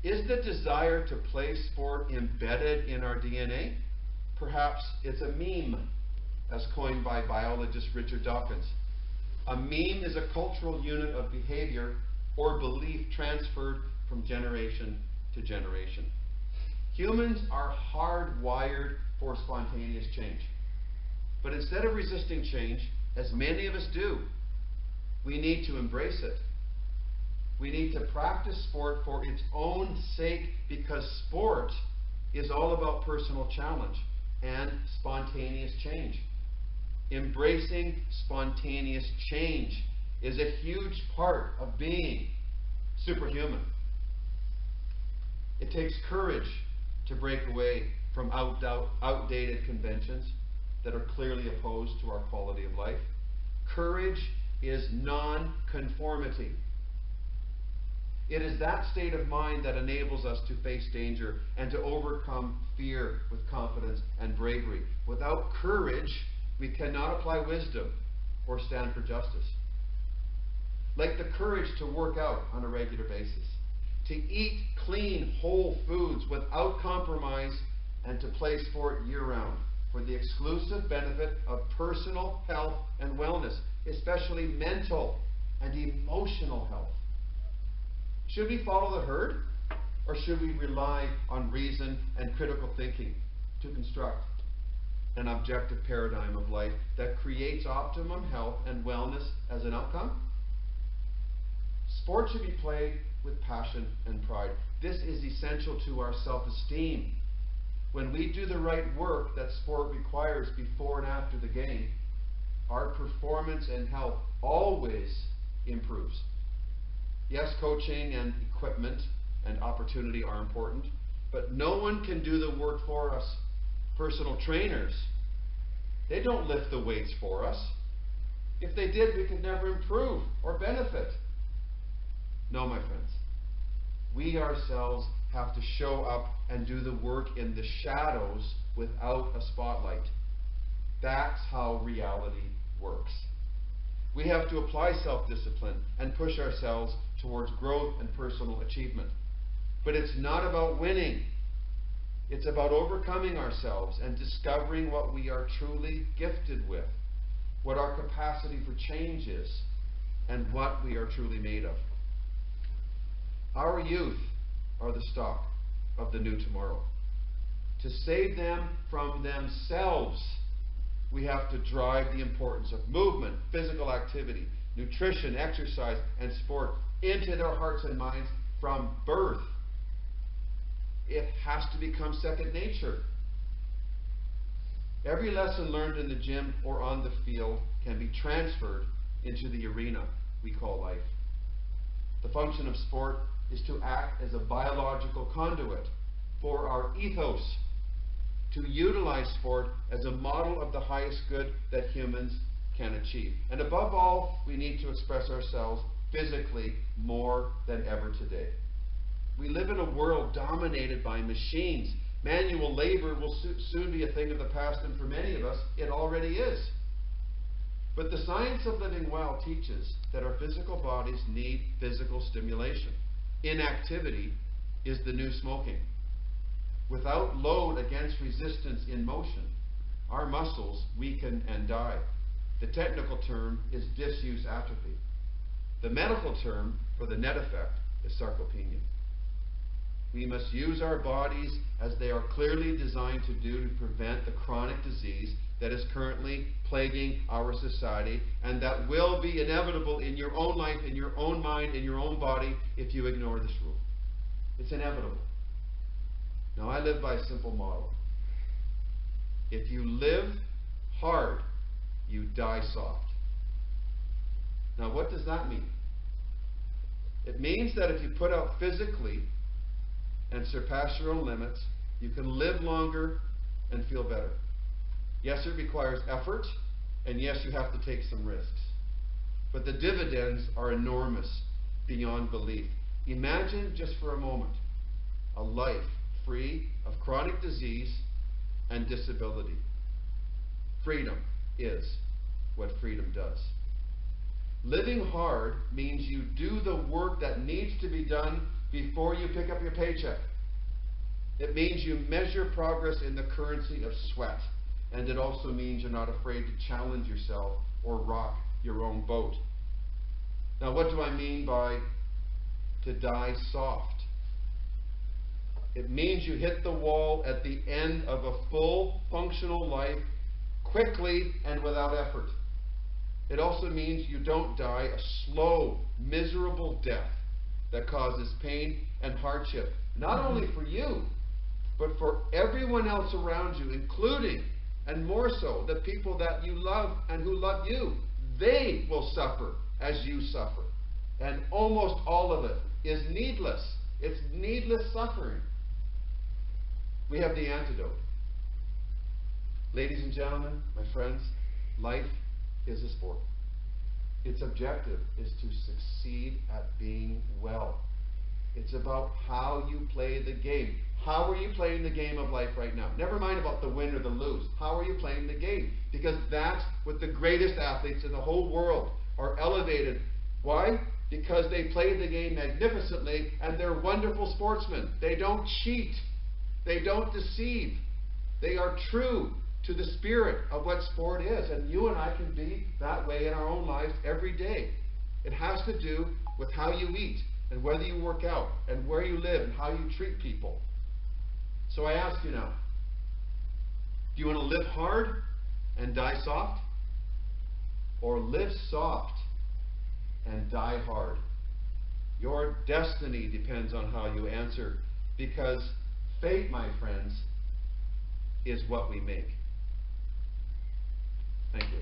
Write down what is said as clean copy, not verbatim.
Is the desire to play sport embedded in our DNA? Perhaps it's a meme, as coined by biologist Richard Dawkins. A meme is a cultural unit of behavior or belief transferred from generation to generation. Humans are hardwired for spontaneous change. But instead of resisting change, as many of us do, we need to embrace it. We need to practice sport for its own sake, because sport is all about personal challenge and spontaneous change. Embracing spontaneous change is a huge part of being superhuman. It takes courage to break away from outdated conventions that are clearly opposed to our quality of life. Courage is non-conformity. It is that state of mind that enables us to face danger and to overcome fear with confidence and bravery. Without courage, we cannot apply wisdom or stand for justice. Like the courage to work out on a regular basis, to eat clean, whole foods without compromise, and to play sport year-round for the exclusive benefit of personal health and wellness, especially mental and emotional health. Should we follow the herd, or should we rely on reason and critical thinking to construct an objective paradigm of life that creates optimum health and wellness as an outcome? Sport should be played with passion and pride. This is essential to our self-esteem. When we do the right work that sport requires before and after the game, our performance and health always improves. Yes, coaching and equipment and opportunity are important, but no one can do the work for us. Personal trainers, they don't lift the weights for us. If they did, we could never improve or benefit. No, my friends. We ourselves have to show up and do the work in the shadows without a spotlight. That's how reality works. We have to apply self-discipline and push ourselves towards growth and personal achievement. But it's not about winning. It's about overcoming ourselves and discovering what we are truly gifted with, what our capacity for change is, and what we are truly made of. Our youth are the stock of the new tomorrow. To save them from themselves, we have to drive the importance of movement, physical activity, nutrition, exercise, and sport into their hearts and minds from birth. It has to become second nature. Every lesson learned in the gym or on the field can be transferred into the arena we call life. The function of sport is to act as a biological conduit for our ethos, to utilize sport as a model of the highest good that humans can achieve. And above all, we need to express ourselves physically more than ever today. We live in a world dominated by machines. Manual labor will soon be a thing of the past, and for many of us, it already is. But the science of living well teaches that our physical bodies need physical stimulation. Inactivity is the new smoking. Without load against resistance in motion, our muscles weaken and die. The technical term is disuse atrophy. The medical term for the net effect is sarcopenia. We must use our bodies as they are clearly designed to do to prevent the chronic disease that is currently plaguing our society, and that will be inevitable in your own life, in your own mind, in your own body if you ignore this rule. It's inevitable. Now, I live by a simple model. If you live hard, you die soft. Now, what does that mean? It means that if you put out physically and surpass your own limits, you can live longer and feel better. Yes, it requires effort, and yes, you have to take some risks. But the dividends are enormous beyond belief. Imagine just for a moment a life free of chronic disease and disability. Freedom is what freedom does. Living hard means you do the work that needs to be done before you pick up your paycheck. It means you measure progress in the currency of sweat. And it also means you're not afraid to challenge yourself or rock your own boat. Now, what do I mean by to die soft? It means you hit the wall at the end of a full, functional life quickly and without effort. It also means you don't die a slow, miserable death that causes pain and hardship, not only for you, but for everyone else around you, including, and more so, the people that you love and who love you. They will suffer as you suffer. And almost all of it is needless. It's needless suffering. We have the antidote. Ladies and gentlemen, my friends, life is a sport. Its objective is to succeed at being well. It's about how you play the game. How are you playing the game of life right now? Never mind about the win or the lose. How are you playing the game? Because that's what the greatest athletes in the whole world are elevated. Why? Because they play the game magnificently and they're wonderful sportsmen. They don't cheat. They don't deceive. They are true to the spirit of what sport is. And you and I can be that way in our own lives every day. It has to do with how you eat and whether you work out and where you live and how you treat people. So I ask you now, do you want to live hard and die soft? Or live soft and die hard? Your destiny depends on how you answer, because fate, my friends, is what we make. Thank you.